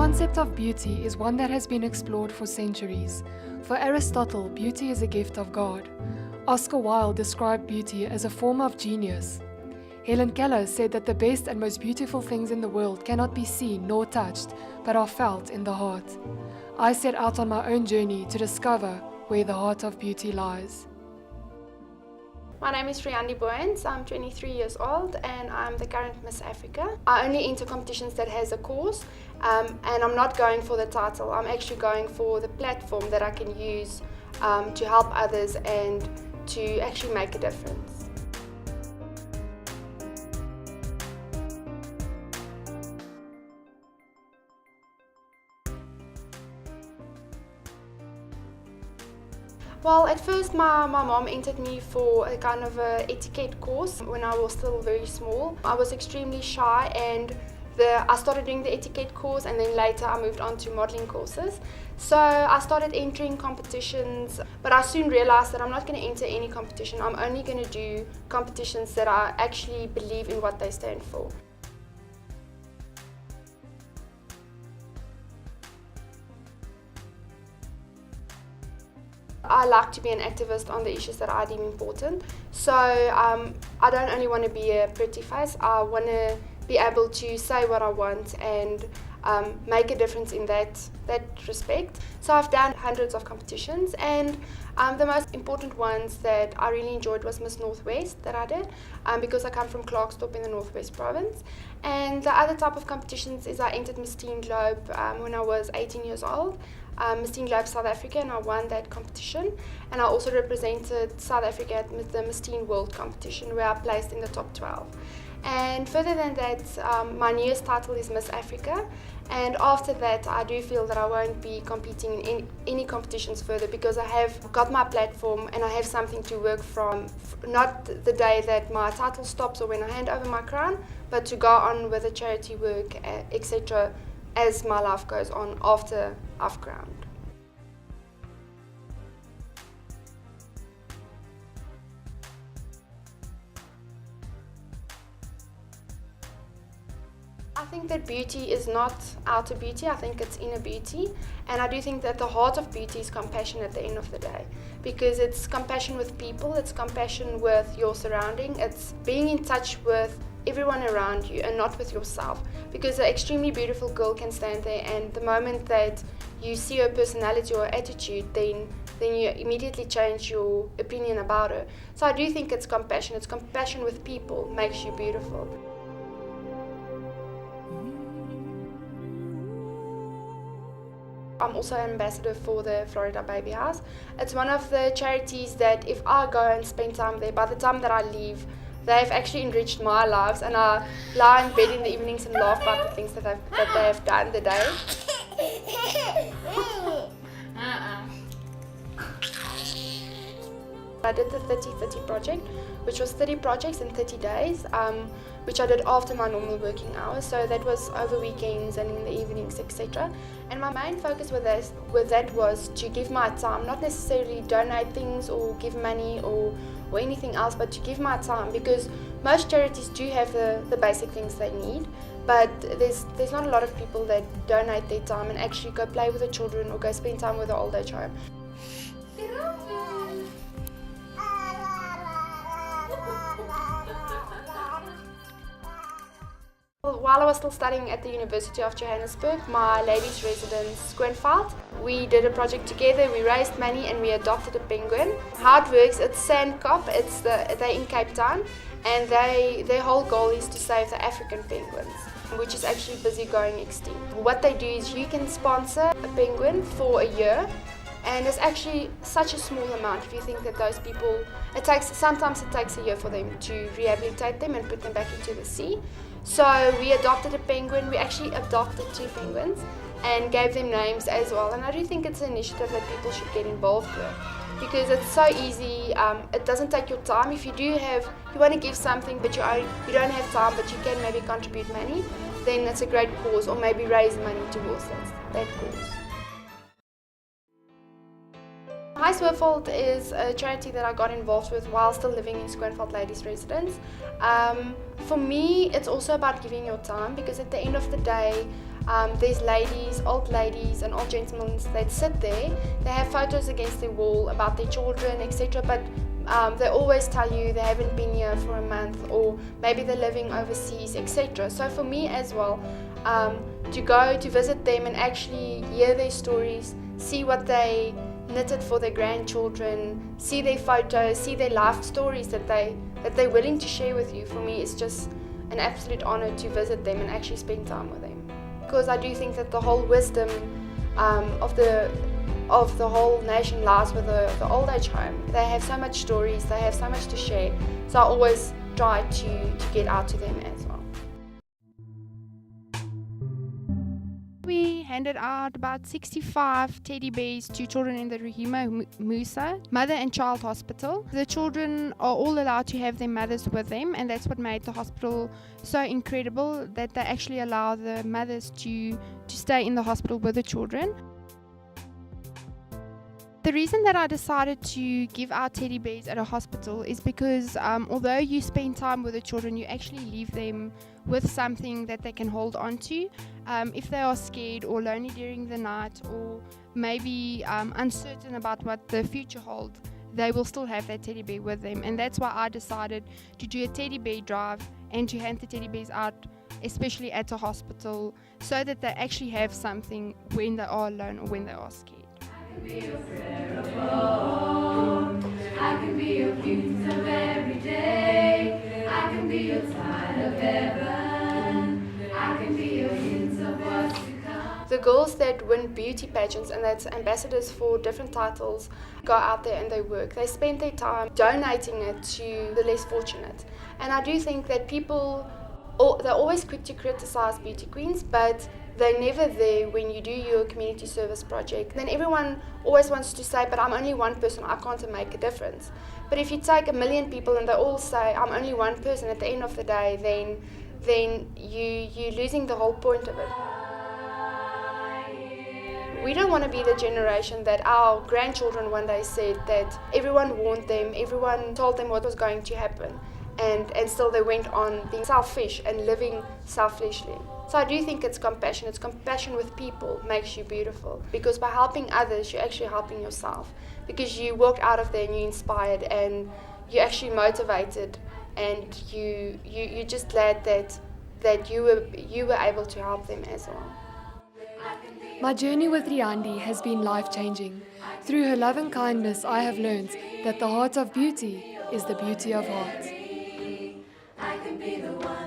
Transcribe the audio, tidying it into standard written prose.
concept of beauty is one that has been explored for centuries. For Aristotle, beauty is a gift of God. Oscar Wilde described beauty as a form of genius. Helen Keller said that the best and most beautiful things in the world cannot be seen nor touched, but are felt in the heart. I set out on my own journey to discover where the heart of beauty lies. My name is Friandi Booyens, I'm 23 years old and I'm the current Miss Africa. I only enter competitions that has a cause and I'm not going for the title, I'm actually going for the platform that I can use to help others and to actually make a difference. Well, at first my mom entered me for a kind of a etiquette course when I was still very small. I was extremely shy and I started doing the etiquette course and then later I moved on to modeling courses. So I started entering competitions, but I soon realized that I'm not going to enter any competition. I'm only going to do competitions that I actually believe in what they stand for. I like to be an activist on the issues that I deem important. So I don't only want to be a pretty face, I want to be able to say what I want and make a difference in that respect. So I've done hundreds of competitions and the most important ones that I really enjoyed was Miss Northwest that I did because I come from Klerksdorp in the Northwest Province. And the other type of competitions is I entered Miss Teen Globe when I was 18 years old. Miss Teen Globe South Africa, and I won that competition. And I also represented South Africa at the Miss Teen World competition where I placed in the top 12. And further than that, my newest title is Miss Africa. And after that, I do feel that I won't be competing in any competitions further because I have got my platform and I have something to work from, not the day that my title stops or when I hand over my crown, but to go on with the charity work, etc. as my life goes on after I've crowned. I think that beauty is not outer beauty, I think it's inner beauty, and I do think that the heart of beauty is compassion at the end of the day, because it's compassion with people, it's compassion with your surrounding, it's being in touch with everyone around you and not with yourself, because an extremely beautiful girl can stand there and the moment that you see her personality or attitude, then you immediately change your opinion about her. So I do think it's compassion with people makes you beautiful. I'm also an ambassador for the Florida Baby House. It's one of the charities that if I go and spend time there, by the time that I leave, they've actually enriched my lives, and I lie in bed in the evenings and laugh about the things that they have done the day. I did the 30-30 project, which was 30 projects in 30 days, which I did after my normal working hours. So that was over weekends and in the evenings, etc. And my main focus with that was to give my time, not necessarily donate things or give money or anything else, but to give my time, because most charities do have the basic things they need, but there's not a lot of people that donate their time and actually go play with the children or go spend time with the old age home. While I was still studying at the University of Johannesburg, my ladies' residence, Skoonveld, we did a project together, we raised money and we adopted a penguin. How it works, it's Sandkop, they're in Cape Town, and their whole goal is to save the African penguins, which is actually busy going extinct. What they do is you can sponsor a penguin for a year, and it's actually such a small amount if you think that those people, sometimes it takes a year for them to rehabilitate them and put them back into the sea. So we adopted a penguin, we actually adopted 2 penguins and gave them names as well, and I do think it's an initiative that people should get involved with because it's so easy, it doesn't take your time. If you want to give something but you don't have time but you can maybe contribute money, then it's a great cause, or maybe raise money towards that cause. Hi Swerveld is a charity that I got involved with while still living in Skoonveld Ladies Residence. For me, it's also about giving your time, because at the end of the day, There's ladies, old ladies and old gentlemen that sit there. They have photos against their wall about their children, etc. But they always tell you they haven't been here for a month, or maybe they're living overseas, etc. So for me as well, to go to visit them and actually hear their stories, see what they knitted for their grandchildren, see their photos, see their life stories that they're willing to share with you. For me, it's just an absolute honor to visit them and actually spend time with them, because I do think that the whole wisdom of the whole nation lies with the old age home. They have so much stories, they have so much to share, so I always try to get out to them as well. We handed out about 65 teddy bears to children in the Rahima Musa Mother and Child Hospital. The children are all allowed to have their mothers with them, and that's what made the hospital so incredible, that they actually allow the mothers to stay in the hospital with the children. The reason that I decided to give out teddy bears at a hospital is because although you spend time with the children, you actually leave them with something that they can hold on to. If they are scared or lonely during the night, or maybe uncertain about what the future holds, they will still have that teddy bear with them. And that's why I decided to do a teddy bear drive and to hand the teddy bears out, especially at a hospital, so that they actually have something when they are alone or when they are scared. I can be your prayer of home. I can be your peace of every day. I can be your tide of heaven. I can be your hints of what's to come. The girls that win beauty pageants, and that's ambassadors for different titles, go out there and they work. They spend their time donating it to the less fortunate. And I do think that people, they're always quick to criticize beauty queens, but they're never there when you do your community service project. Then everyone always wants to say, but I'm only one person, I can't make a difference. But if you take 1 million people and they all say, I'm only one person, at the end of the day, then you're losing the whole point of it. We don't want to be the generation that our grandchildren one day said that everyone warned them, everyone told them what was going to happen, and still they went on being selfish and living selfishly. So I do think it's compassion. It's compassion with people makes you beautiful, because by helping others, you're actually helping yourself, because you walked out of there and you're inspired and you're actually motivated, and you're just glad that you were able to help them as well. My journey with Riandi has been life-changing. Through her love and kindness, I have learned that the heart of beauty is the beauty of heart. I can be the one.